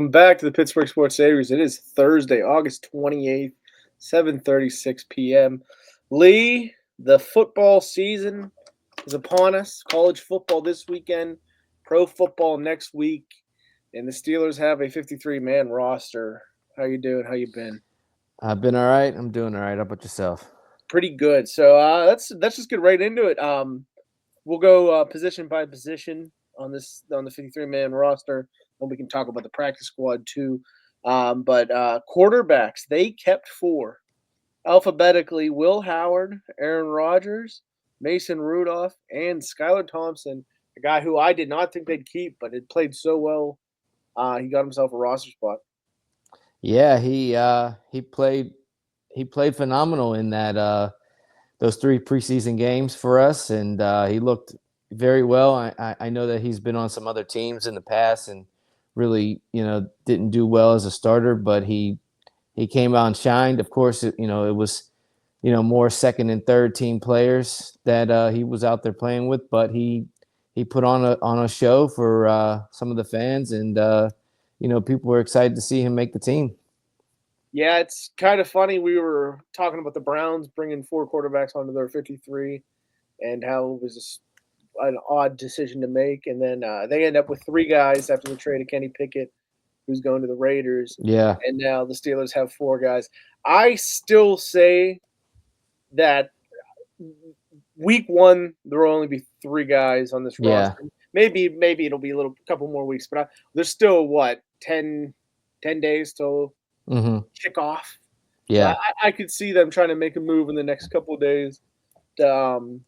Welcome back to the Pittsburgh Sports Series. It is Thursday, August 28th, 7:36 p.m. Lee, the football season is upon us. College football this weekend, pro football next week, and the Steelers have a 53-man roster. How you doing? How you been? I've been all right. I'm doing all right. How about yourself? Pretty good. So let's just get right into it. We'll go position by position on the 53-man roster, and we can talk about the practice squad too. But quarterbacks, they kept four alphabetically: Will Howard, Aaron Rodgers, Mason Rudolph, and Skylar Thompson, a guy who I did not think they'd keep, but it played so well. He got himself a roster spot. Yeah, he played phenomenal in that those three preseason games for us, and he looked very well. I know that he's been on some other teams in the past and really didn't do well as a starter, but he came out and shined. Of course, it was more second and third team players that he was out there playing with, but he put on a show for some of the fans, and people were excited to see him make the team. Yeah, it's kind of funny. We were talking about the Browns bringing four quarterbacks onto their 53 and how it was an odd decision to make. And then they end up with three guys after the trade of Kenny Pickett, who's going to the Raiders. Yeah, And now the Steelers have four guys. I still say that week one, there will only be three guys on this yeah, roster. Maybe it'll be a couple more weeks, but there's still, what, 10 days till hmm kickoff. So yeah, I could see them trying to make a move in the next couple of days to,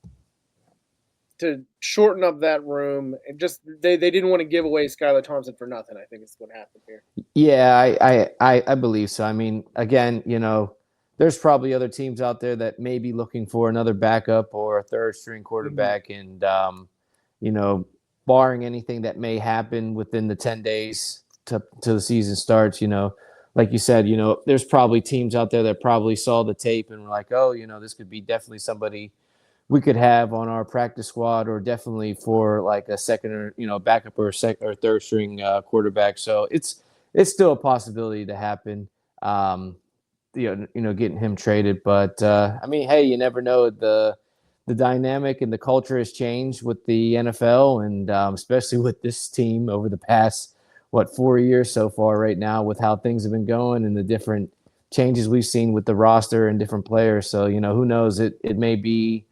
shorten up that room. And just they didn't want to give away Skylar Thompson for nothing. I think is what happened here. yeah. I believe so. I mean, again, there's probably other teams out there that may be looking for another backup or a third string Mhm. quarterback, and you know, barring anything that may happen within the 10 days to the season starts, like you said, there's probably teams out there that probably saw the tape and were like, oh, this could be definitely somebody we could have on our practice squad, or definitely for like a second or backup or second or third string quarterback. So it's still a possibility to happen. Um, getting him traded, but I mean, hey, you never know. The dynamic and the culture has changed with the NFL, and especially with this team over the past 4 years so far. Right now, with how things have been going and the different changes we've seen with the roster and different players. So who knows? It may be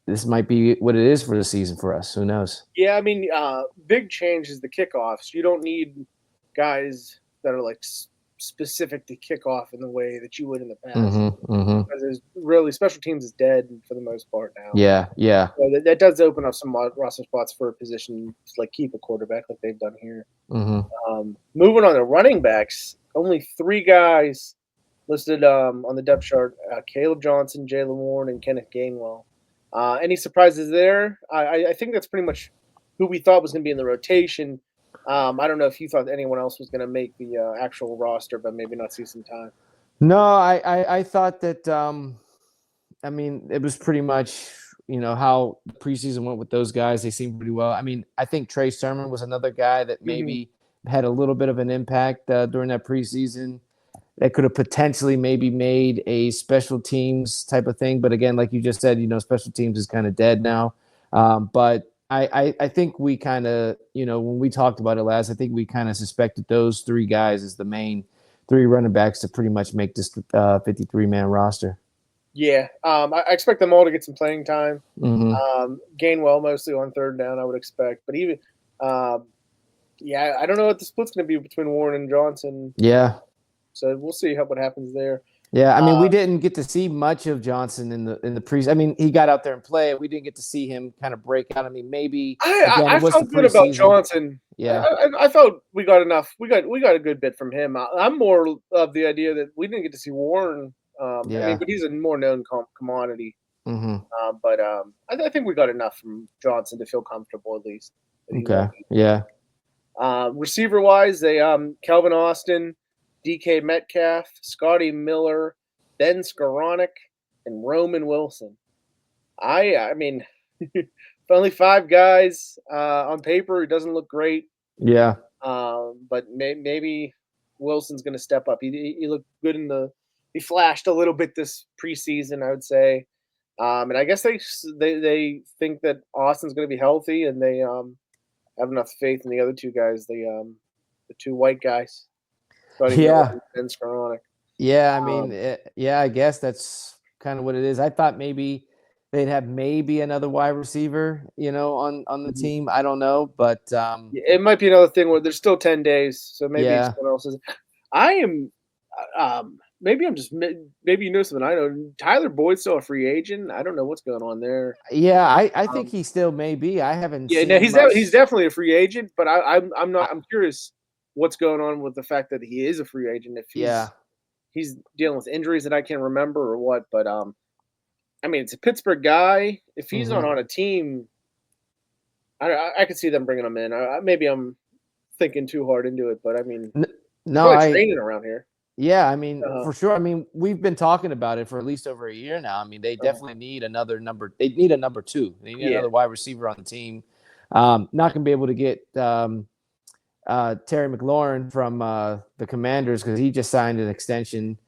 this might be what it is for the season for us. Who knows? Yeah, I mean, big change is the kickoffs. You don't need guys that are like specific to kickoff in the way that you would in the past. Mm-hmm. Mm-hmm. Because there's really special teams is dead for the most part now. Yeah. Yeah. So that does open up some roster spots for a position to like keep a quarterback like they've done here. Mm-hmm. Moving on to running backs, only three guys listed on the depth chart: Caleb Johnson, Jalen Warren, and Kenneth Gainwell. Any surprises there? I think that's pretty much who we thought was going to be in the rotation. I don't know if you thought anyone else was going to make the actual roster, but maybe not see some time. No, I thought that. I mean, it was pretty much how the preseason went with those guys. They seemed pretty well. I mean, I think Trey Sermon was another guy that Mm-hmm. maybe had a little bit of an impact during that preseason. That could have potentially maybe made a special teams type of thing. But again, like you just said, special teams is kind of dead now. But I think we kind of, when we talked about it last, I think we kind of suspected those three guys as the main three running backs to pretty much make this 53-man roster. Yeah, I expect them all to get some playing time. Mm-hmm. Gainwell mostly on third down, I would expect. But even, um, yeah, I don't know what the split's going to be between Warren and Johnson. Yeah. So we'll see what happens there. Yeah, I mean, we Uh, didn't get to see much of Johnson in the pre. I mean, he got out there and play. We didn't get to see him kind of break out. I mean, maybe again, I it was the felt good about preseason. Johnson. Yeah, I felt we got enough. We got a good bit from him. I'm more of the idea that we didn't get to see Warren. I mean, yeah. but he's a more known commodity. Mm-hmm. But I think we got enough from Johnson to feel comfortable at least that he Okay. won't be. Yeah. Receiver wise, they Calvin Austin, DK Metcalf, Scotty Miller, Ben Skoranek, and Roman Wilson. I mean, only five guys on paper. It doesn't look great. Yeah. But maybe Wilson's going to step up. He looked good he flashed a little bit this preseason, I would say. And I guess they think that Austin's going to be healthy, and they have enough faith in the other two guys, the two white guys, Sonny Miller Yeah. and Ben Skowronek. Yeah, I mean, Um, yeah, I guess that's kind of what it is. I thought maybe they'd have maybe another wide receiver, on the mhm. team. I don't know, but It might be another thing where there's still 10 days, so maybe yeah, someone else is. I am, maybe I'm just maybe you know something I know. Tyler Boyd's still a free agent. I don't know what's going on there. yeah, I think Um, he still may be. I haven't yeah, no, seen he's much. definitely a free agent, but I'm I, not. I'm curious what's going on with the fact that he is a free agent. If yeah, he's dealing with injuries that I can't remember or what, but I mean, it's a Pittsburgh guy. If he's not hmm on a team, I could see them bringing him in. Maybe I'm thinking too hard into it, but I mean, he's no, probably training around here. yeah, I mean, Uh, for sure. I mean, we've been talking about it for at least over a year now. I mean, they uh, definitely need another number. They need a number two. They need yeah. another wide receiver on the team. Not gonna be able to get Terry McLaurin from the Commanders because he just signed an extension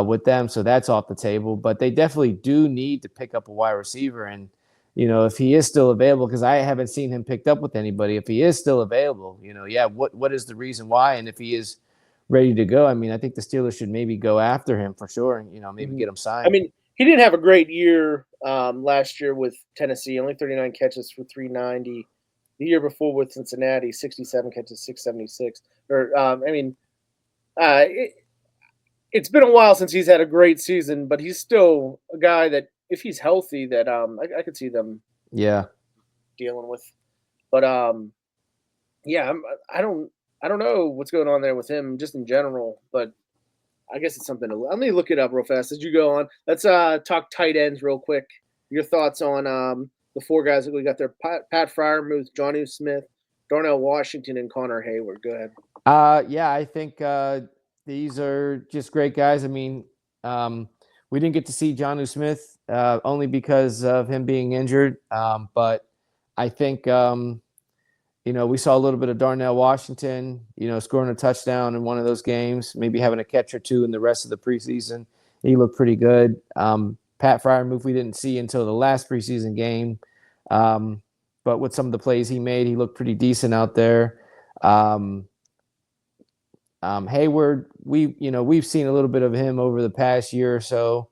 with them, so that's off the table. But they definitely do need to pick up a wide receiver, and if he is still available, because I haven't seen him picked up with anybody. If he is still available, yeah, what is the reason why? And if he is ready to go, I mean, I think the Steelers should maybe go after him for sure, and maybe Mhm. get him I signed. mean, he didn't have a great year last year with Tennessee. Only 39 catches for 390. The year before with Cincinnati, 67 catches, 676. Or I mean, uh, it, it's been a while since he's had a great season, but he's still a guy that if he's healthy, that I could see them Yeah, dealing with. But yeah, I don't I don't know what's going on there with him just in general, but I guess it's something to let me look it up real fast as you go on. Let's talk tight ends real quick. Your thoughts on the four guys that we got there: Pat Fryermuth, Johnny Smith, Darnell Washington, and Connor Hayward. Go ahead. yeah, I think these are just great guys. I mean, um, we didn't get to see Johnu Smith only because of him being injured, but I think we saw a little bit of Darnell Washington, scoring a touchdown in one of those games, maybe having a catch or two in the rest of the preseason. He looked pretty good. Pat Fryermuth, we didn't see until the last preseason game, um, but with some of the plays he made, he looked pretty decent out there. Um, Hayward, we've seen a little bit of him over the past year or so.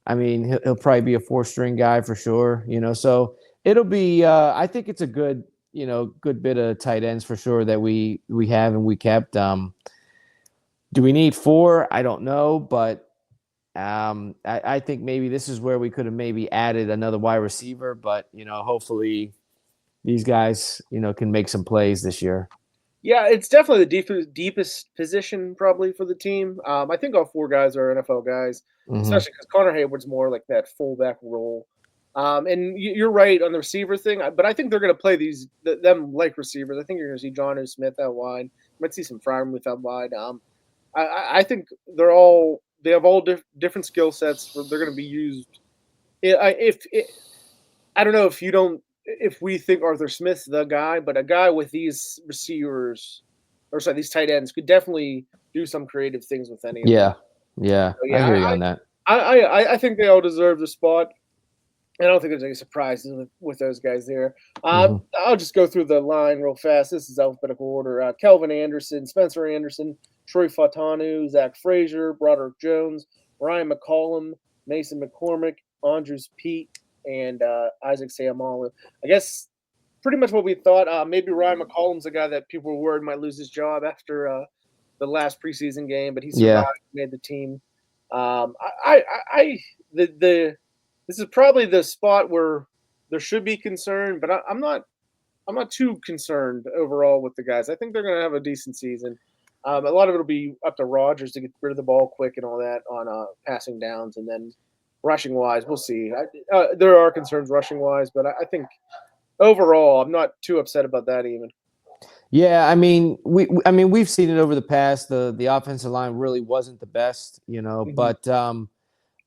I mean, he'll probably be a four-string guy for sure. So it'll be. I think it's a good bit of tight ends for sure that we have and we kept. Do we need four? I don't know, but I think maybe this is where we could have maybe added another wide receiver. But hopefully these guys can make some plays this year. Yeah, it's definitely the deepest position probably for the team. I think all four guys are NFL guys, hmm especially because Connor Hayward's more like that fullback role. And you're right on the receiver thing, but I think they're going to play them like receivers. I think you're going to see John Smith out wide. Might see some Fryermuth out wide. I think they have all different skill sets. They're going to be used. I don't know if we think Arthur Smith's the guy, but a guy with these receivers, or sorry, these tight ends could definitely do some creative things with any of them. Yeah, yeah, So I yeah, hear you on that. I think they all deserve the spot. I don't think there's any surprises with those guys there. hmm I'll just go through the line real fast. This is alphabetical order. Kelvin Anderson, Spencer Anderson, Troy Fatanu, Zach Frazier, Broderick Jones, Ryan McCollum, Mason McCormick, Andrews Pete, and Isaac Sayamalu. I guess pretty much what we thought. Maybe Ryan McCollum's a guy that people were worried might lose his job after the last preseason game, but he survived, Yeah, made the team. I the this is probably the spot where there should be concern, but I'm not. I'm not too concerned overall with the guys. I think they're going to have a decent season. A lot of it'll be up to Rodgers to get rid of the ball quick and all that on passing downs, and then rushing wise, we'll see. There are concerns rushing wise, but I think overall, I'm not too upset about that even. yeah. I mean, we've seen it over the past. The offensive line really wasn't the best, Hmm. but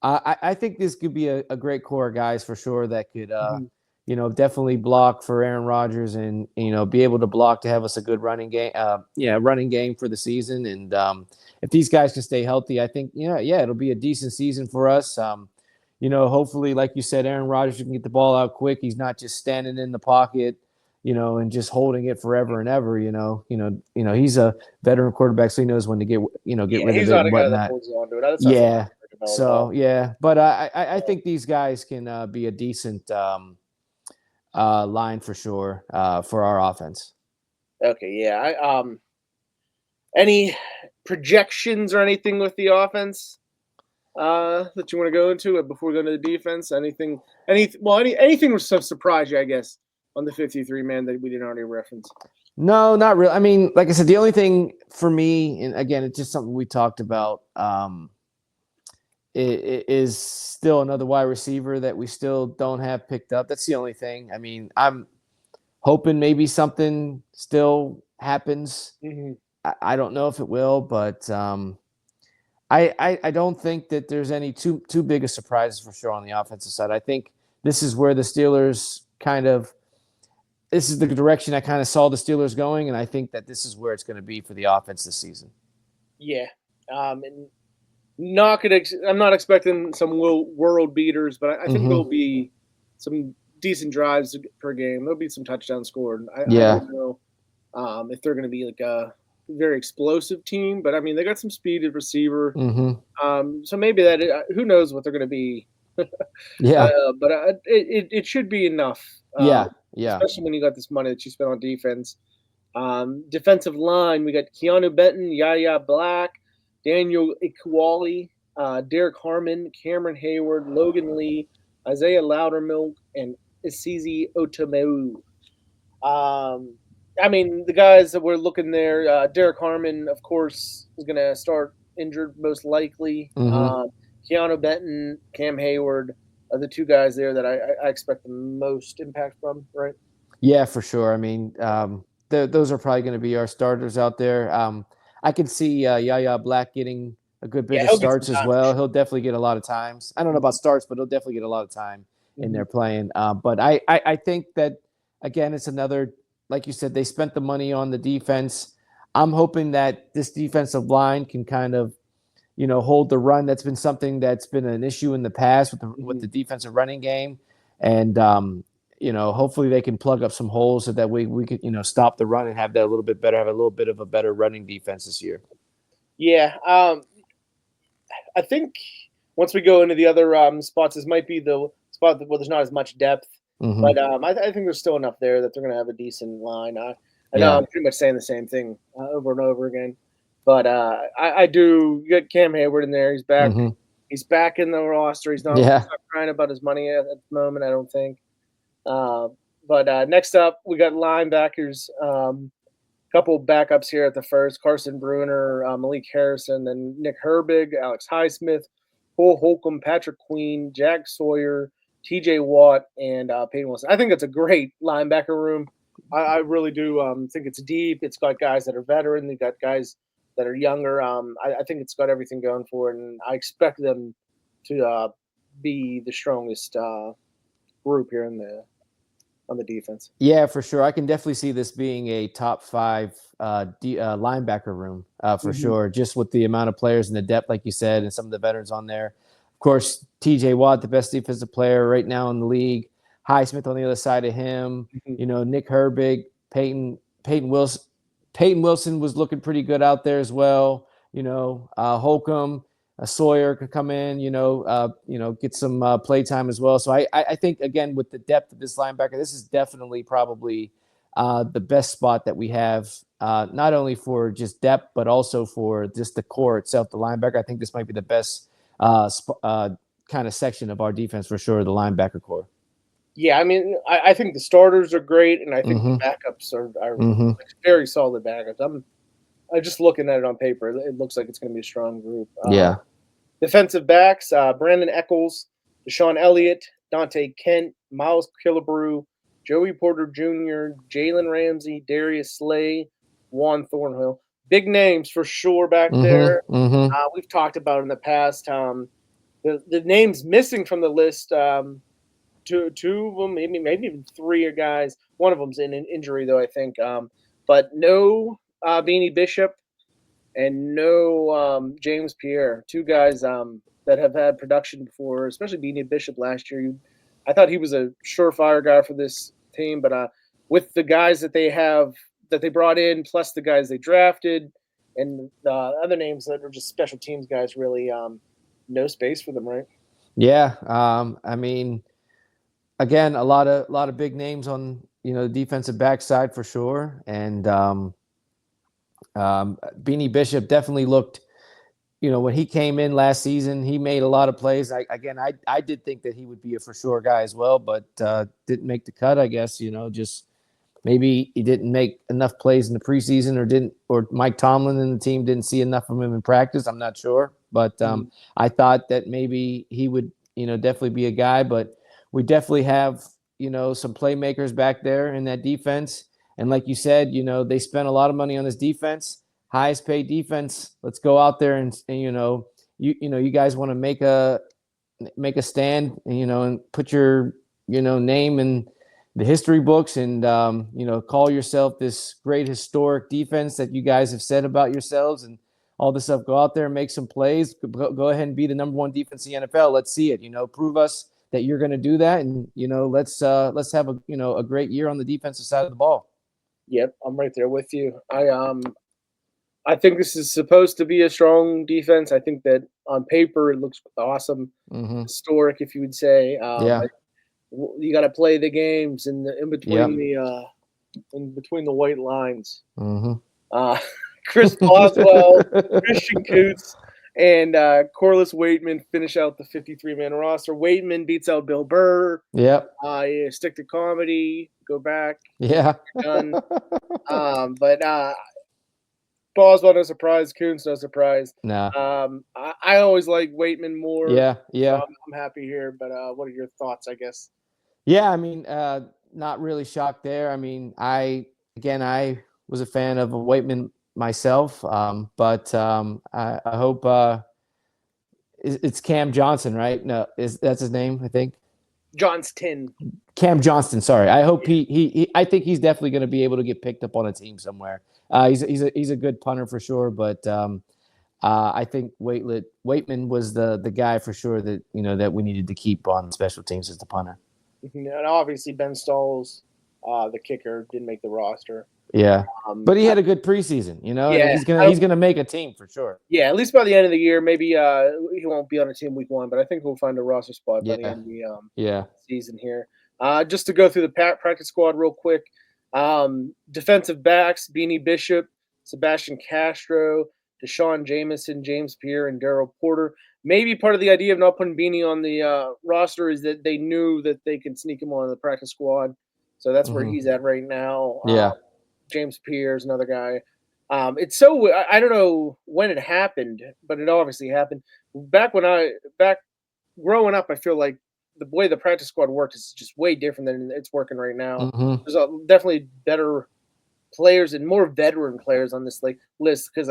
I think this could be a great core of guys for sure that could Hmm. definitely block for Aaron Rodgers and be able to block to have us a good running game. Running game for the season. And if these guys can stay healthy, I think it'll be a decent season for us. Hopefully, like you said, Aaron Rodgers can get the ball out quick. He's not just standing in the pocket, and just holding it forever and ever. He's a veteran quarterback, so he knows when to get rid he's of it not and a guy that whatnot. holds on to it. That's not something Yeah. I'm worried about at So all. yeah, but I think these guys can be a decent line for sure for our offense. Okay, yeah. Any projections or anything with the offense that you want to go into it before we go into the defense? Anything was some surprise you, I guess, on the 53 man that we didn't already reference. No, not really. I mean, like I said, the only thing for me, and again, it's just something we talked about. It is still another wide receiver that we still don't have picked up. That's the only thing. I mean, I'm hoping maybe something still happens. Mm-hmm. I don't know if it will, but I don't think that there's any too big of surprises for sure on the offensive side. I think this is where the Steelers this is the direction I kind of saw the Steelers going, and I think that this is where it's going to be for the offense this season. Yeah, and I'm not expecting some world beaters, but I think there'll be some decent drives per game. There'll be some touchdowns scored. I don't know if they're going to be like a very explosive team, but I mean they got some speed at receiver. So maybe who knows what they're going to be. Yeah. But it should be enough. Yeah. Especially when you got this money that you spent on defense. Defensive line, we got Keanu Benton, Yaya Black, Daniel Ikuali, Derek Harmon, Cameron Hayward, Logan Lee, Isaiah Loudermilk, and Isizi Otomeu. I mean, the guys that we're looking there, Derek Harmon, of course, is going to start injured most likely. Keanu Benton, Cam Hayward are the two guys there that I expect the most impact from, right? Yeah, for sure. I mean, those are probably going to be our starters out there. I could see Yaya Black getting a good bit of starts as well. He'll definitely get a lot of times. I don't know about starts, but he'll definitely get a lot of time in there playing. But I think that, again, it's another, like you said, they spent the money on the defense. I'm hoping that this defensive line can kind of, hold the run. That's been something that's been an issue in the past with the defensive running game. And, hopefully they can plug up some holes so that we could, stop the run and have a little bit of a better running defense this year. Yeah. I think once we go into the other spots, this might be the spot where there's not as much depth. But I think there's still enough there that they're going to have a decent line. I know I'm pretty much saying the same thing over and over again. But I do get Cam Hayward in there. He's back. He's back in the roster. He's not crying about his money at the moment, I don't think. But next up, we got linebackers. Couple backups here at the first: Carson Bruner, Malik Harrison, then Nick Herbig, Alex Highsmith, Cole Holcomb, Patrick Queen, Jack Sawyer, T.J. Watt, and Peyton Wilson. I think it's a great linebacker room. I really do think it's deep. It's got guys that are veteran. They got guys that are younger. I think it's got everything going for it, and I expect them to be the strongest group here on the defense. Yeah, for sure. I can definitely see this being a top 5 linebacker room for sure. Just with the amount of players and the depth, like you said, and some of the veterans on there. Of course, T.J. Watt, the best defensive player right now in the league. Highsmith on the other side of him. Nick Herbig, Peyton Wilson. Peyton Wilson was looking pretty good out there as well. Holcomb. Sawyer could come in, get some play time as well. So I think, again, with the depth of this linebacker, this is definitely probably the best spot that we have, not only for just depth, but also for just the core itself, the linebacker. I think this might be the best kind of section of our defense for sure, the linebacker core. Yeah, I mean, I think the starters are great, and I think the backups are very solid backups. I'm just looking at it on paper. It looks like it's going to be a strong group. Defensive backs, Brandon Eccles, Deshaun Elliott, Dante Kent, Miles Killebrew, Joey Porter Jr., Jalen Ramsey, Darius Slay, Juan Thornhill. Big names for sure back there. We've talked about in the past. The names missing from the list, two of them, maybe even three guys. One of them's in an injury though, I think. But no Beanie Bishop and no James Pierre, two guys that have had production before, especially Beanie Bishop last year. I thought he was a surefire guy for this team, but with the guys that they brought in, plus the guys they drafted, and the other names that are just special teams guys, really no space for them, right? Yeah. I mean, again, a lot of big names on the defensive backside for sure, and Beanie Bishop definitely looked. When he came in last season, he made a lot of plays. I did think that he would be a for sure guy as well, but didn't make the cut. I guess just maybe he didn't make enough plays in the preseason, or Mike Tomlin and the team didn't see enough from him in practice. I'm not sure, but I thought that maybe he would definitely be a guy. But we definitely have some playmakers back there in that defense, and like you said, they spent a lot of money on this defense. Highest paid defense. Let's go out there and you guys want to make a stand, and put your name in the history books, and call yourself this great historic defense that you guys have said about yourselves and all this stuff. Go out there and make some plays. Go ahead and be the number one defense in the NFL. Let's see it. Prove us that you're going to do that, and let's have a great year on the defensive side of the ball. Yep, I'm right there with you. I think this is supposed to be a strong defense. I think that on paper it looks awesome, historic, if you would say. Yeah. You got to play the games in between the white lines. Chris Boswell, Christian Coots, and Corliss Waitman finish out the 53-man roster. Waitman beats out Bill Burr. Yep. Stick to comedy. Go back. Yeah. Done. But Boswell, no surprise. Coots, no surprise. No. I always like Waitman more. Yeah. So I'm happy here. But what are your thoughts, I guess? Yeah, I mean, not really shocked there. I mean, I was a fan of Waitman myself, but I hope it's Cam Johnson, right? No, that's his name? I think Johnston. Cam Johnston. Sorry, I hope he I think he's definitely going to be able to get picked up on a team somewhere. He's a good punter for sure, but I think Waitman was the guy for sure that that we needed to keep on special teams as the punter. And obviously Ben Stolz, the kicker, didn't make the roster. Yeah, but he had a good preseason, Yeah, and he's gonna make a team for sure. Yeah, at least by the end of the year, maybe he won't be on a team week one, but I think we'll find a roster spot by the end of the season here. Just to go through the practice squad real quick. Defensive backs: Beanie Bishop, Sebastian Castro, Deshaun Jamison, James Pierre, and Daryl Porter. Maybe part of the idea of not putting Beanie on the roster is that they knew that they could sneak him on the practice squad. So that's where he's at right now. James Pierre is another guy. It's so I don't know when it happened, but it obviously happened. Back growing up, I feel like the way the practice squad worked is just way different than it's working right now. There's definitely better players and more veteran players on this list because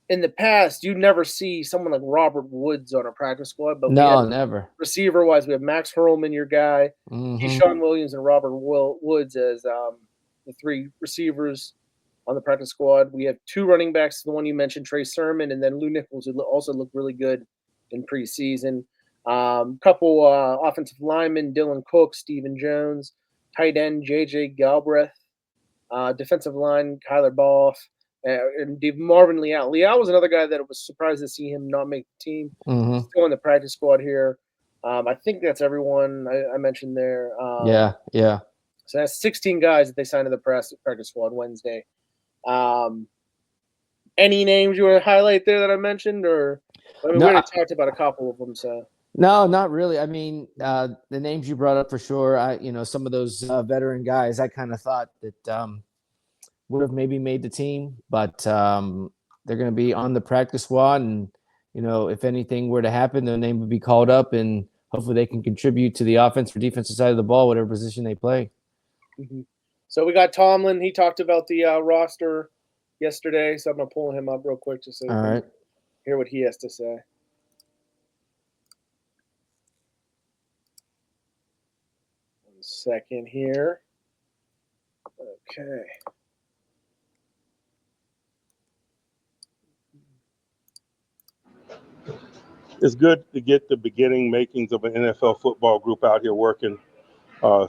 in the past, you never see someone like Robert Woods on a practice squad. But never. Receiver-wise, we have Max Hurlman, your guy, Keyshawn Williams, and Robert Woods as the three receivers on the practice squad. We have two running backs, the one you mentioned, Trey Sermon, and then Lou Nichols, who also looked really good in preseason. Couple offensive linemen, Dylan Cook, Stephen Jones, tight end, J.J. Galbraith, defensive line, Kyler Boff, and Marvin Leal. Leal was another guy that I was surprised to see him not make the team. Still in the practice squad here. I think that's everyone I mentioned there. Yeah. So that's 16 guys that they signed to the practice squad Wednesday. Any names you want to highlight there that I mentioned, or we already talked about a couple of them. So no, not really. I mean, the names you brought up for sure. Some of those veteran guys, I kind of thought that would have maybe made the team, but they're going to be on the practice squad, and if anything were to happen, their name would be called up, and hopefully they can contribute to the offense or defensive side of the ball, whatever position they play. So we got Tomlin. He talked about the roster yesterday, so I'm going to pull him up real quick just so you can hear what he has to say. Second here. Okay. It's good to get the beginning makings of an NFL football group out here working.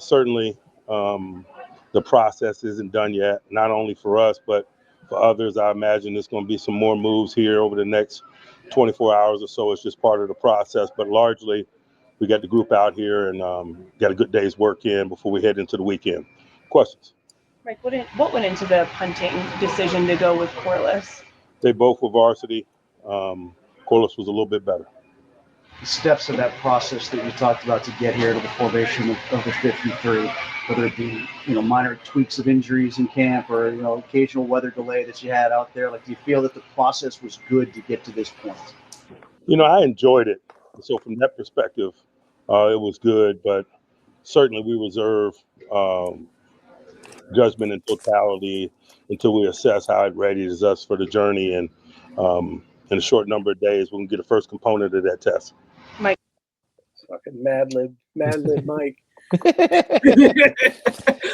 Certainly, the process isn't done yet, not only for us, but for others. I imagine there's going to be some more moves here over the next 24 hours or so. It's just part of the process. But largely, we got the group out here and got a good day's work in before we head into the weekend. Questions? Mike, what went into the punting decision to go with Corliss? They both were varsity. Corliss was a little bit better. The steps of that process that you talked about to get here to the formation of the 53, whether it be minor tweaks of injuries in camp or occasional weather delay that you had out there, like, do you feel that the process was good to get to this point? I enjoyed it. So from that perspective, it was good, but certainly we reserve judgment and totality until we assess how it readies us for the journey. And in a short number of days, we can get the first component of that test. Mike. Fucking Mad Lib Mike.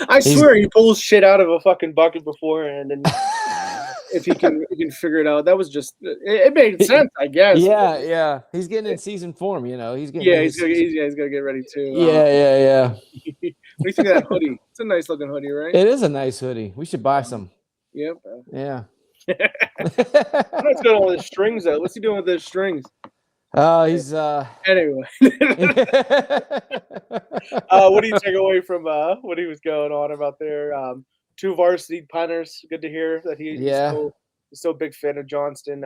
I swear he pulls shit out of a fucking bucket beforehand, and if he can figure it out, that was just it made sense, I guess. Yeah. He's getting in season form, He's getting. Yeah, he's gonna get ready too. Yeah. What do you think of that hoodie? It's a nice looking hoodie, right? It is a nice hoodie. We should buy some. Yep. Yeah. What's going on with the strings though? What's he doing with those strings? He's Anyway. What do you take away from what he was going on about there? Two varsity punters. Good to hear that he's still a big fan of Johnston.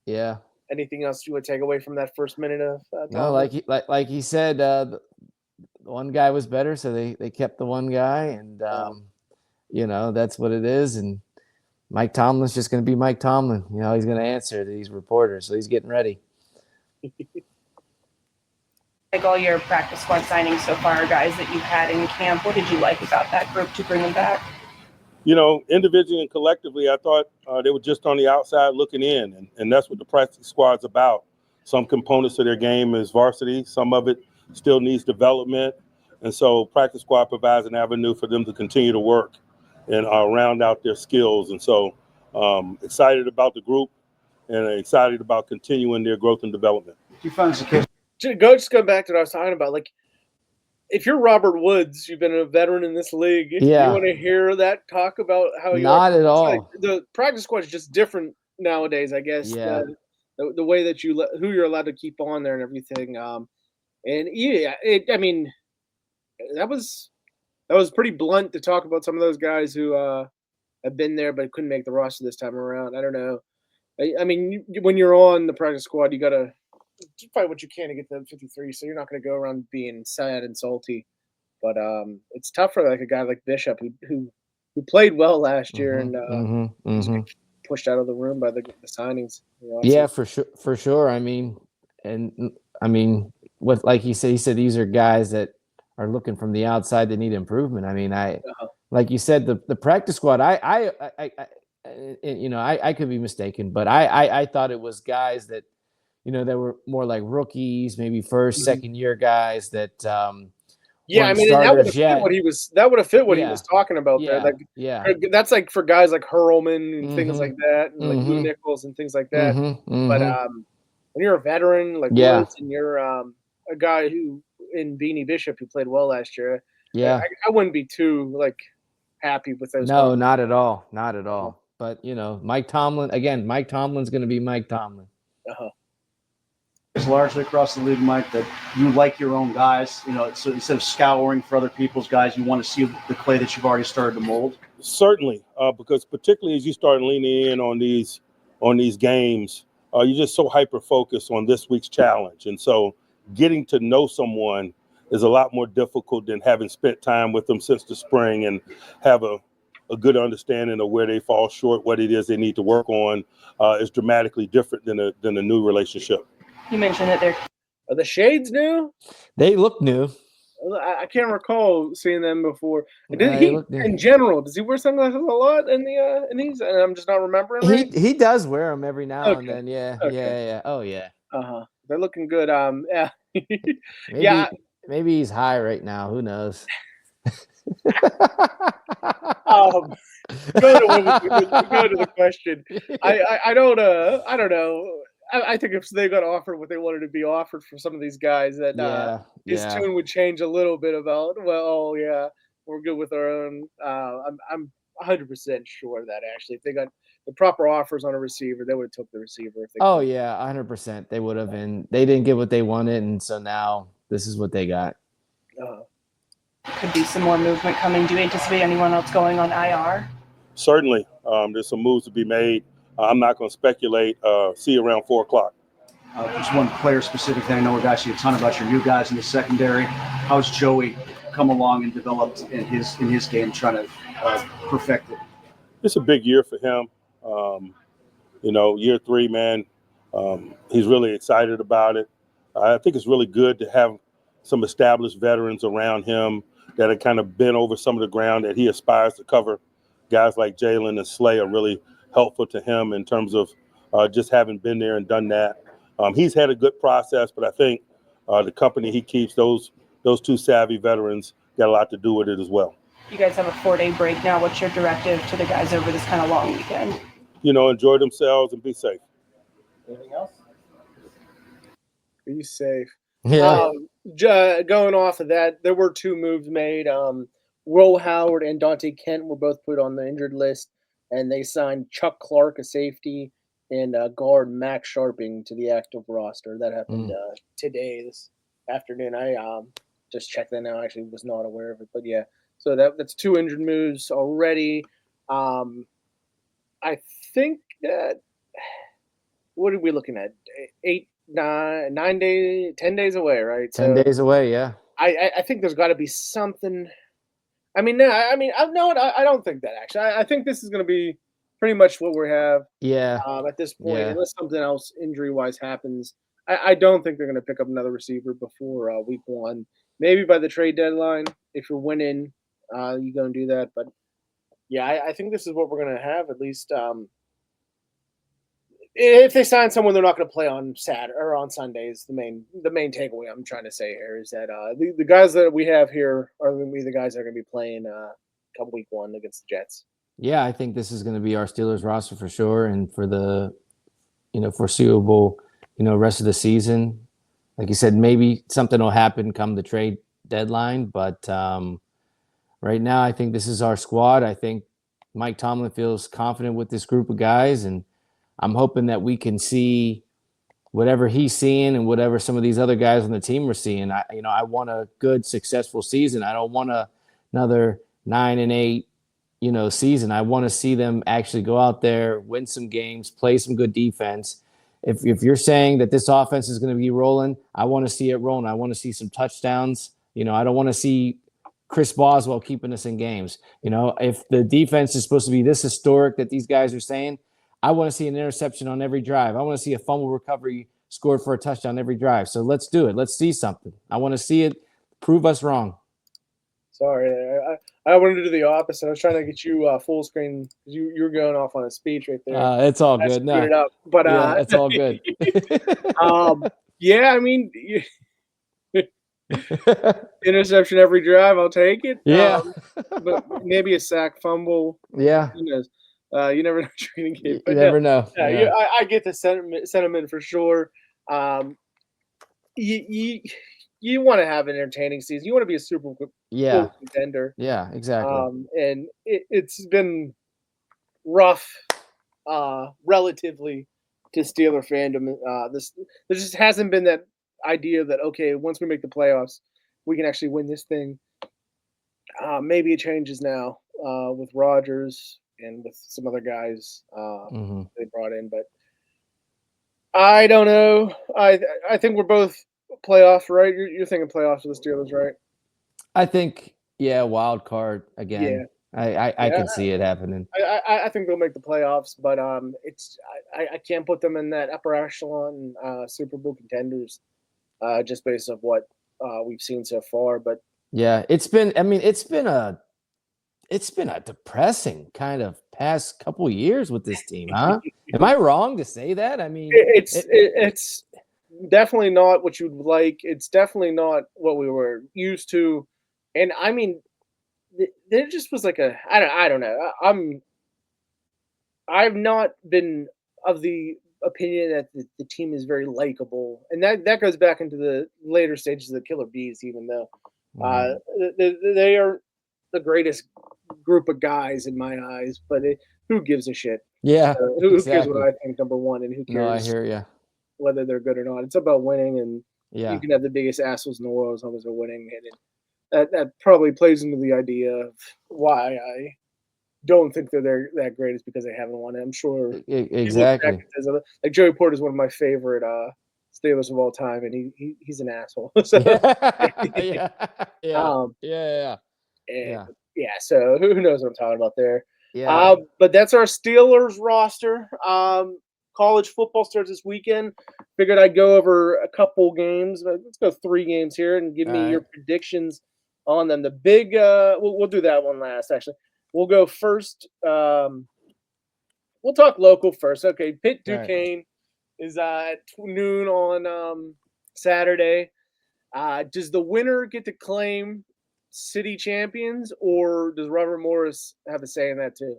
Yeah. Anything else you would take away from that first minute of no, like he said, the one guy was better, so they kept the one guy, and that's what it is. And Mike Tomlin's just going to be Mike Tomlin. He's going to answer to these reporters, so he's getting ready. Like all your practice squad signings so far, guys that you've had in camp, what did you like about that group to bring them back? Individually and collectively, I thought they were just on the outside looking in, and that's what the practice squad's about. Some components of their game is varsity. Some of it still needs development, and so practice squad provides an avenue for them to continue to work and round out their skills. And so excited about the group and excited about continuing their growth and development. Do you find this the case? Just go back to what I was talking about. Like, if you're Robert Woods, you've been a veteran in this league. Yeah. You want to hear that talk about how you not at all. Like, the practice squad is just different nowadays, I guess. Yeah. The way that who you're allowed to keep on there and everything. And yeah, that was pretty blunt to talk about some of those guys who have been there but couldn't make the roster this time around. I don't know. When you're on the practice squad, you got to fight what you can to get to 53, so you're not going to go around being sad and salty. But it's tough for like a guy like Bishop who played well last year and pushed out of the room by the signings. Yeah, for sure. What like he said these are guys that are looking from the outside that need improvement. Like you said, the practice squad. I could be mistaken, but I thought it was guys that that were more like rookies, maybe first, second year guys that that would have fit what he was. That would have fit what he was talking about there. Like, that's like for guys like Hurlman and things like that, and like Lou Nichols and things like that. But when you're a veteran like Woods and you're a guy who in Beanie Bishop who played well last year, I wouldn't be too like happy with those. No, not at all, not at all. But Mike Tomlin again. Mike Tomlin's going to be Mike Tomlin. It's largely across the league, Mike, that you like your own guys. So instead of scouring for other people's guys, you want to see the clay that you've already started to mold. Certainly, because particularly as you start leaning in on these games, you're just so hyper focused on this week's challenge, and so getting to know someone is a lot more difficult than having spent time with them since the spring and have a good understanding of where they fall short, what it is they need to work on. Is dramatically different than a new relationship. You mentioned that are the shades new? They look new. I can't recall seeing them before. In general, does he wear sunglasses a lot in these? And I'm just not remembering. He does wear them every now and then. Yeah, yeah. Oh yeah. They're looking good. Maybe he's high right now. Who knows? Um, go to the question. I don't know. I think if they got offered what they wanted to be offered for some of these guys, that Yeah, his yeah. tune would change a little bit about, well, oh yeah, we're good with our own. I'm 100% sure of that actually. If they got the proper offers on a receiver, they would have took the receiver if they Oh could. yeah, 100%. They would have, and they didn't get what they wanted, and so now this is what they got. Uh, Could be some more movement coming. Do you anticipate anyone else going on IR? Certainly, there's some moves to be made. I'm not going to speculate. See you around 4 o'clock. Just one player specific thing. I know we're asking you a ton about your new guys in the secondary. How's Joey come along and developed in his game, trying to perfect it? It's a big year for him. Year 3, man. He's really excited about it. I think it's really good to have some established veterans around him that have kind of been over some of the ground that he aspires to cover. Guys like Jalen and Slay are really helpful to him in terms of just having been there and done that. He's had a good process, but I think the company he keeps, those two savvy veterans, got a lot to do with it as well. You guys have a 4-day break now. What's your directive to the guys over this kind of long weekend? Enjoy themselves and be safe. Anything else? Be safe. Yeah. Going off of that, there were 2 moves made. Will Howard and Dante Kent were both put on the injured list, and they signed Chuck Clark, a safety, and guard Max Sharping to the active roster. That happened today, this afternoon. I just checked that now. I actually was not aware of it, but yeah. So that's 2 injured moves already. I think that, what are we looking at? 9 days, 10 days away, right? 10 days away, yeah. I think there's got to be something. I mean, no, I don't think that actually. I think this is going to be pretty much what we have. Yeah. At this point, Yeah. unless something else injury wise happens, I don't think they're going to pick up another receiver before week 1. Maybe by the trade deadline, if you're winning, you go and do that. But yeah, I think this is what we're going to have at least. If they sign someone, they're not going to play on Saturday or on Sundays. The main takeaway I'm trying to say here is that the guys that we have here are going to be the guys that are going to be playing come week 1 against the Jets. Yeah, I think this is going to be our Steelers roster for sure, and for the foreseeable rest of the season. Like you said, maybe something will happen come the trade deadline, but right now I think this is our squad. I think Mike Tomlin feels confident with this group of guys, and I'm hoping that we can see whatever he's seeing and whatever some of these other guys on the team are seeing. I want a good, successful season. I don't want another 9-8, season. I want to see them actually go out there, win some games, play some good defense. If you're saying that this offense is going to be rolling, I want to see it rolling. I want to see some touchdowns. I don't want to see Chris Boswell keeping us in games. If the defense is supposed to be this historic that these guys are saying, I want to see an interception on every drive. I want to see a fumble recovery scored for a touchdown every drive. So let's do it. Let's see something. I want to see it. Prove us wrong. Sorry, I wanted to do the opposite. I was trying to get you full screen because you were going off on a speech right there. It's all good. No, it up, but yeah, it's all good. Yeah, I mean, interception every drive, I'll take it. Yeah, but maybe a sack, fumble. Yeah, who knows? You never know what you're gonna get. You never know. Yeah. I get the sentiment for sure. You want to have an entertaining season. You want to be a Super Bowl contender. Yeah, exactly. And it's been rough, relatively, to Steeler fandom. There just hasn't been that idea that, okay, once we make the playoffs, we can actually win this thing. Maybe it changes now with Rodgers and with some other guys they brought in, but I don't know. I think we're both playoffs, right? You're thinking playoffs for the Steelers, right? I think, wild card again. Yeah. I can see it happening. I think they'll make the playoffs, but I can't put them in that upper echelon Super Bowl contenders just based on what we've seen so far. But yeah, it's been a depressing kind of past couple years with this team, huh? Am I wrong to say that? I mean, it's definitely not what you'd like. It's definitely not what we were used to. And I mean, there just was like I don't know. I've not been of the opinion that the team is very likable, and that goes back into the later stages of the Killer Bees. Even though uh, they are the greatest group of guys in my eyes, but who gives a shit? Yeah, Who cares what exactly. I think? Number one, and who No, I cares hear you. whether they're good or not? It's about winning, and you Yeah, can have the biggest assholes in the world as long as they're winning. And that probably plays into the idea of why I don't think they're that great is because they haven't won it. I'm sure you look back exactly. at this, like Joey Porter is one of my favorite Steelers of all time, and he's an asshole. So, Yeah, yeah, yeah, um, yeah, and yeah, yeah, so who knows what I'm talking about there? yeah. But that's our Steelers roster. College football starts this weekend. Figured I'd go over a couple games. But let's go 3 games here and give All me your right. predictions on them. The big, we'll do that one last. Actually, we'll go first. We'll talk local first. Okay, Pitt All right. Duquesne is at noon on Saturday. Does the winner get to claim city champions, or does Robert Morris have a say in that too?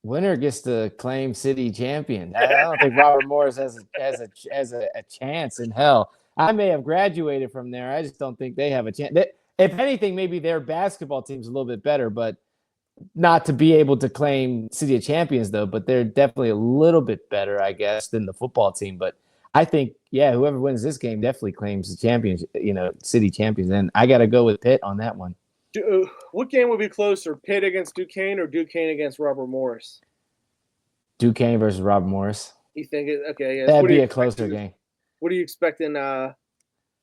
Winner gets to claim city champion. I don't think Robert Morris has a chance in hell. I may have graduated from there. I just don't think they have a chance. If anything, maybe their basketball team's a little bit better, but not to be able to claim city of champions though. But they're definitely a little bit better, I guess, than the football team. But I think, yeah, whoever wins this game definitely claims the champions. City champions. And I got to go with Pitt on that one. What game would be closer, Pitt against Duquesne or Duquesne against Robert Morris? Duquesne versus Robert Morris. You think it? Okay, yes. That'd be a closer game. What are you expecting for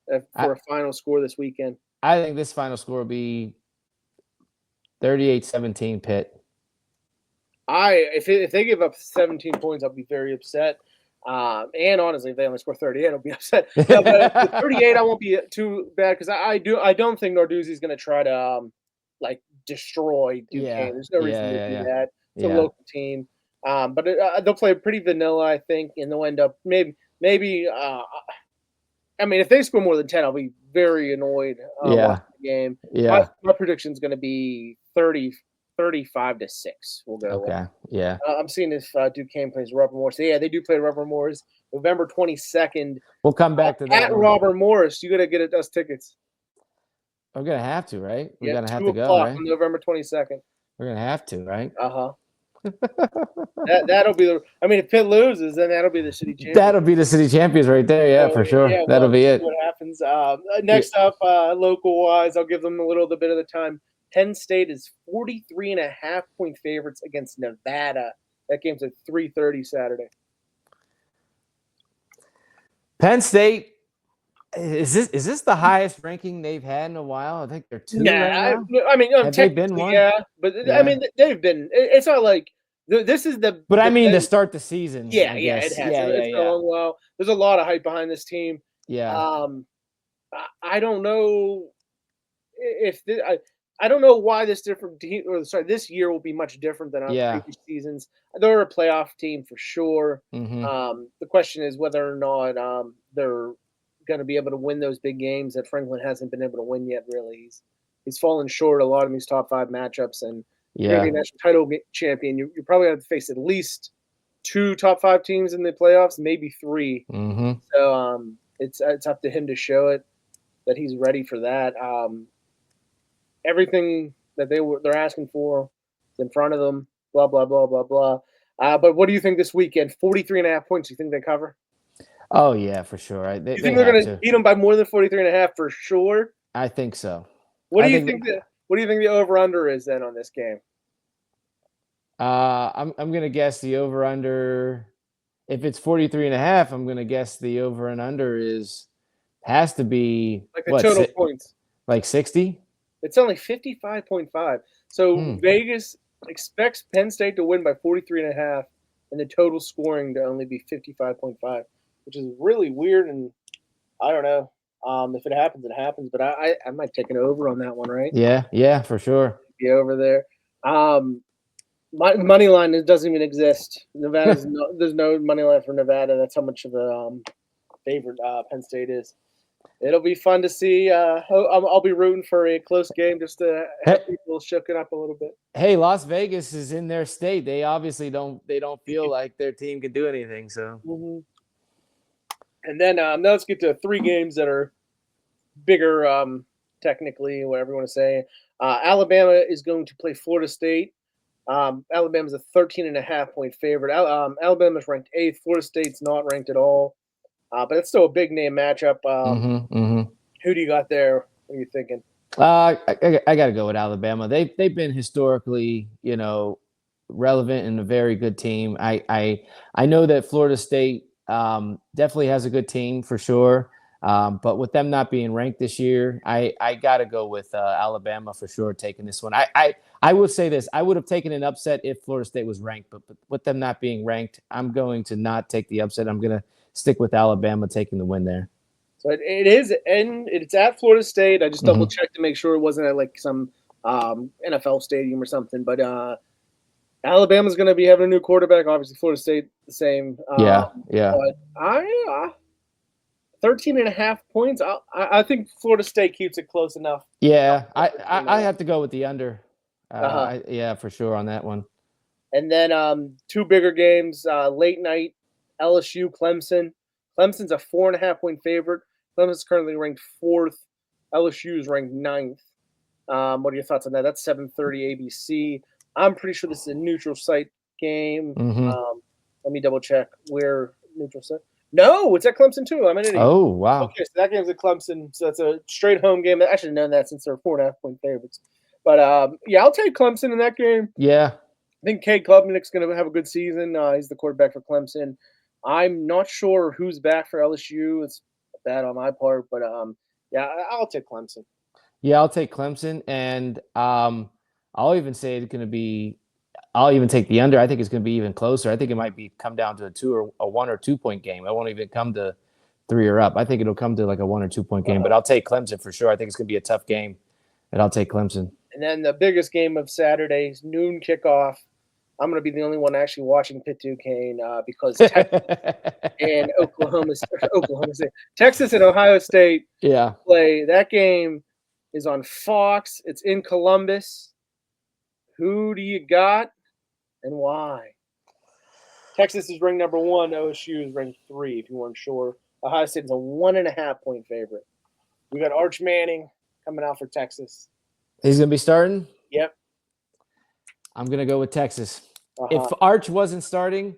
a final score this weekend? I think this final score will be 38-17 Pitt. If they give up 17 points, I'll be very upset. And honestly, if they only score 38, I'll be upset. No, but with 38, I won't be too bad because I don't think Narduzzi is going to try to like destroy Duquesne. Yeah. There's no reason to do that. It's a Yeah. local team, but they'll play pretty vanilla, I think, and they'll end up maybe. I mean, if they score more than 10, I'll be very annoyed watching the game. Yeah. My prediction is going to be 35-6. We'll go. Okay. Yeah. I'm seeing if Duquesne plays Robert Morris. Yeah, they do play Robert Morris November 22nd. We'll come back to that. At Robert Morris, you got to get us tickets. We're gonna have to, right? We're Yeah, gonna have 2 to go, o'clock right? on November 22nd. We're gonna have to, right? That'll be the. I mean, if Pitt loses, then that'll be the city champion. That'll be the city champions right there. Yeah, for sure. Yeah, That'll be it. What happens next up, local wise? I'll give them a little bit of the time. Penn State is 43.5-point favorites against Nevada. That game's at 3:30 Saturday. Penn State. Is this the highest ranking they've had in a while? I think they're 2 right now. I mean, have they been one? Yeah, but Yeah. I mean, they've been. It's not like this is the. But I mean, to start the season. Yeah, I yeah, guess. it has. Yeah, It's going well. There's a lot of hype behind this team. Yeah. I don't know if I don't know why this this year will be much different than our previous seasons. They're a playoff team for sure. Mm-hmm. The question is whether or not they're going to be able to win those big games that Franklin hasn't been able to win yet. Really, he's fallen short a lot of these top 5 matchups, and you're going to be a national title champion. You're probably going to face at least 2 top 5 teams in the playoffs, maybe 3. Mm-hmm. So it's up to him to show it that he's ready for that. Everything that they're asking for is in front of them. Blah blah blah blah blah. But what do you think this weekend? 43.5 points. You think they cover? Oh yeah, for sure. You think they're going to beat them by more than 43.5 for sure? I think so. What do you think the over under is then on this game? I'm going to guess the over under. If it's 43.5, I'm going to guess the over and under has to be like the total points. Like 60? It's only 55.5. So Vegas expects Penn State to win by 43.5 and the total scoring to only be 55.5, which is really weird. And I don't know if it happens, it happens. But I might take an over on that one, right? Yeah, for sure. Be over there. My money line doesn't even exist. There's no money line for Nevada. That's how much of a favorite Penn State is. It'll be fun to see. I'll be rooting for a close game just to have people shooken up a little bit. Hey, Las Vegas is in their state. They obviously don't feel like their team can do anything. So And then now let's get to 3 games that are bigger, technically, whatever you want to say. Alabama is going to play Florida State. Alabama's a 13.5-point favorite. Alabama's ranked 8th. Florida State's not ranked at all. But it's still a big name matchup. Who do you got there? What are you thinking? I got to go with Alabama. They've been historically, relevant and a very good team. I know that Florida State definitely has a good team for sure. But with them not being ranked this year, I got to go with Alabama for sure taking this one. I would say this. I would have taken an upset if Florida State was ranked, but with them not being ranked, I'm going to not take the upset. I'm going to stick with Alabama taking the win there. So it is, and it's at Florida State. I just double checked to make sure it wasn't at like some NFL stadium or something. But Alabama's going to be having a new quarterback. Obviously, Florida State the same. Yeah. But 13.5 points. I think Florida State keeps it close enough. Yeah, I have to go with the under. Yeah, for sure on that one. And then 2 bigger games, late night, LSU, Clemson. Clemson's a 4.5-point favorite. Clemson's currently ranked 4th. LSU is ranked 9th. What are your thoughts on that? That's 7:30 ABC. I'm pretty sure this is a neutral site game. Let me double check where neutral site. No, it's at Clemson too. I'm an idiot. Oh, wow. Okay, so that game's at Clemson. So that's a straight home game. I should have known that since they're 4.5-point favorites. But yeah, I'll take Clemson in that game. Yeah. I think Cade Klubnik's going to have a good season. He's the quarterback for Clemson. I'm not sure who's back for LSU. It's bad on my part, but yeah, I'll take Clemson. Yeah, I'll take Clemson, and I'll even say it's going to be. I'll even take the under. I think it's going to be even closer. I think it might come down to a 1 or 2 point game. I won't even come to 3 or up. I think it'll come to like a 1 or 2 point game. But I'll take Clemson for sure. I think it's going to be a tough game, and I'll take Clemson. And then the biggest game of Saturday's noon kickoff. I'm going to be the only one actually watching Pitt Duquesne because Texas and Oklahoma State, Texas and Ohio State play. That game is on Fox. It's in Columbus. Who do you got and why? Texas is ranked number 1. OSU is ranked 3, if you weren't sure. Ohio State is a 1.5-point favorite. We got Arch Manning coming out for Texas. He's going to be starting? Yep. I'm going to go with Texas. If Arch wasn't starting,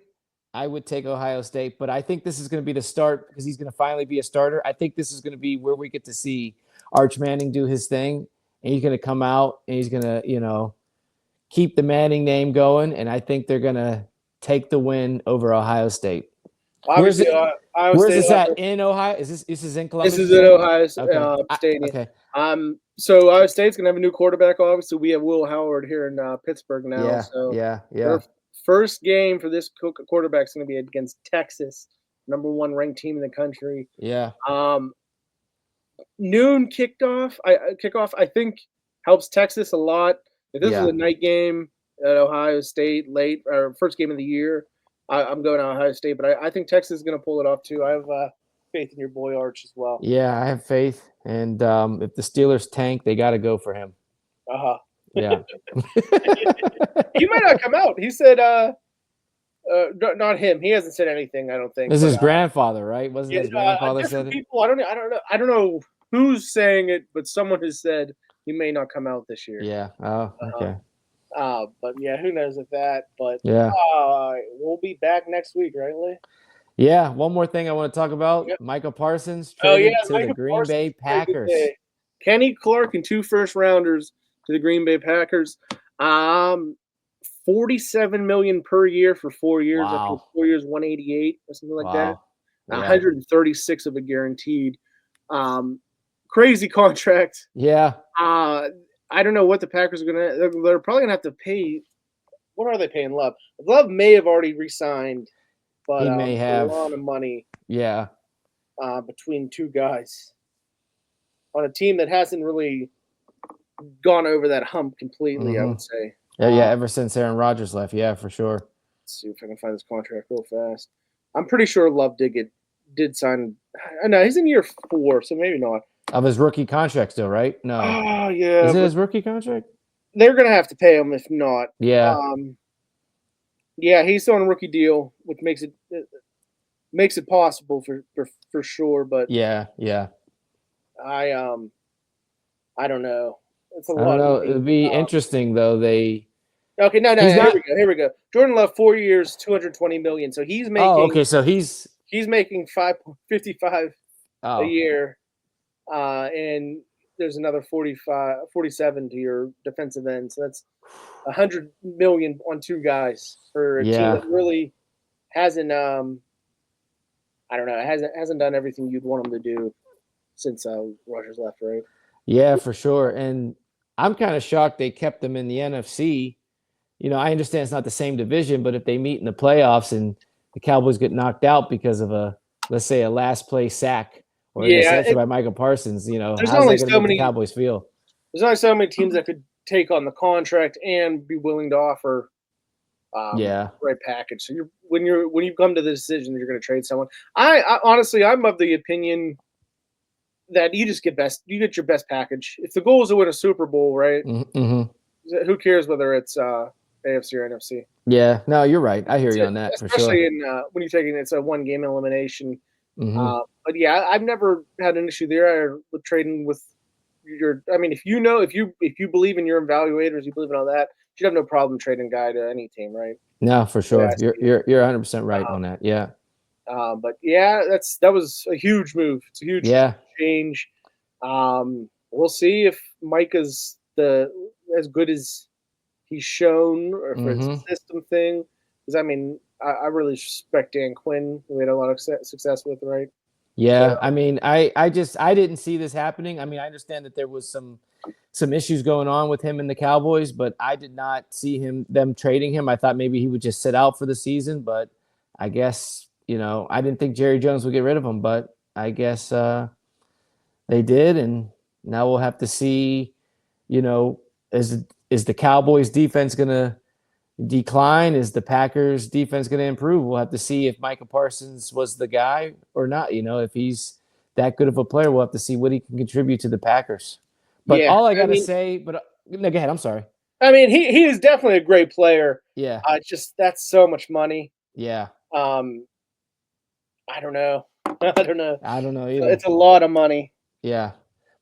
I would take Ohio State. But I think this is going to be the start because he's going to finally be a starter. I think this is going to be where we get to see Arch Manning do his thing. And he's going to come out and he's going to, keep the Manning name going. And I think they're going to take the win over Ohio State. Where's this at? In Ohio? This is in Columbus? This is in Ohio Stadium. Okay. So Ohio State's gonna have a new quarterback. Obviously, we have Will Howard here in Pittsburgh now. Yeah. Their first game for this quarterback's gonna be against Texas, number 1 ranked team in the country. Yeah. Noon kickoff. I think helps Texas a lot. If this is a night game at Ohio State late or first game of the year, I'm going to Ohio State, but I think Texas is going to pull it off too. I have faith in your boy Arch as well. Yeah, I have faith, and if the Steelers tank, they got to go for him. Yeah. He might not come out. He said, not him. He hasn't said anything. I don't think. This is his grandfather, right? Wasn't his grandfather said it? People, I don't know who's saying it, but someone has said he may not come out this year. Yeah. Oh, okay. But yeah, who knows if that? But yeah, we'll be back next week, right, Lee? Yeah. One more thing I want to talk about: Micah Parsons traded to the Green Bay Packers. Kenny Clark and 2 first-rounders to the Green Bay Packers. $47 million per year for 4 years. Wow. After 4 years, 188 or something like that. Yeah. 136 of it guaranteed. Crazy contract. Yeah. I don't know what the Packers are gonna. They're probably gonna have to pay. What are they paying Love? Love may have already re-signed, but he may have a lot of money. Yeah. Between 2 guys on a team that hasn't really gone over that hump completely. I would say. Yeah. Ever since Aaron Rodgers left, yeah, for sure. Let's see if I can find this contract real fast. I'm pretty sure Love did get did sign. No, he's in year 4, so maybe not. Of his rookie contract still, right? No. Oh yeah, Is it but his rookie contract? they're gonna have to pay him if not. Yeah. Yeah, he's still on a rookie deal, which makes it possible for sure. But Yeah. I don't know. It's a I lot don't of know. money. It'd be interesting though. Okay, no, He's here not- we go. Here we go. Jordan Love, 4 years, $220 million. So he's making. Oh, okay. So he's making $5.55 a oh year, and there's another 47 to your defensive end. So that's $100 million on 2 guys for a team Yeah. that really hasn't. I don't know. Hasn't done everything you'd want them to do since Rogers left, right? Yeah, for sure. And I'm kind of shocked they kept them in the NFC. You know, I understand it's not the same division, but if they meet in the playoffs and the Cowboys get knocked out because of let's say a last play sack or interception by Michael Parsons, you know, there's how's only that going so to make many- the Cowboys feel? There's only so many teams that could take on the contract and be willing to offer Yeah. the right package. So when you come to the decision that you're going to trade someone, I honestly I'm of the opinion that you get your best package. If the goal is to win a Super Bowl, right? Mm-hmm. Who cares whether it's AFC or NFC? Yeah. No, you're right. I hear you on that for Especially sure. in when you're taking it's a 1-game elimination. Mhm. But yeah, I've never had an issue there with trading with your. I mean, if you believe in your evaluators, you believe in all that, you'd have no problem trading a guy to any team, right? No, for sure. Yeah, You're 100% right on that. Yeah. But yeah, that was a huge move. It's a huge Yeah. change. We'll see if Micah's as good as he's shown, or if it's a system thing. Because I mean, I really respect Dan Quinn. We had a lot of success with, right? Yeah, So- I mean, I didn't see this happening. I mean, I understand that there was some issues going on with him and the Cowboys, but I did not see them trading him. I thought maybe he would just sit out for the season, but I guess, you know, I didn't think Jerry Jones would get rid of him, but I guess they did, and now we'll have to see, you know, is the Cowboys defense going to decline? Is the Packers defense going to improve? We'll have to see if Micah Parsons was the guy or not. You know, if he's that good of a player, we'll have to see what he can contribute to the Packers. But Yeah, all I got to mean- say, no, go ahead. I'm sorry. I mean, he is definitely a great player. Yeah. It's just that's so much money. Yeah. I don't know. I don't know. I don't know either. It's a lot of money. Yeah.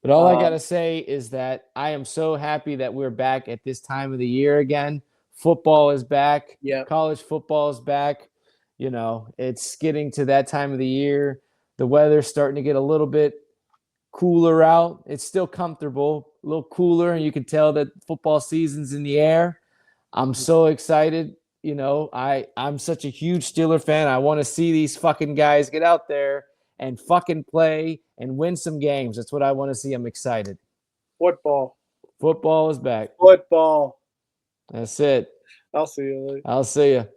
But all I got to say is that I am so happy that we're back at this time of the year again. Football is back. Yeah. College football is back. You know, it's getting to that time of the year. The weather's starting to get a little bit cooler out. It's still comfortable, a little cooler, and you can tell that football season's in the air. I'm so excited. You know, I'm such a huge Steeler fan. I want to see these fucking guys get out there and fucking play and win some games. That's what I want to see. I'm excited. Football. Football is back. Football. That's it. I'll see you later. I'll see you.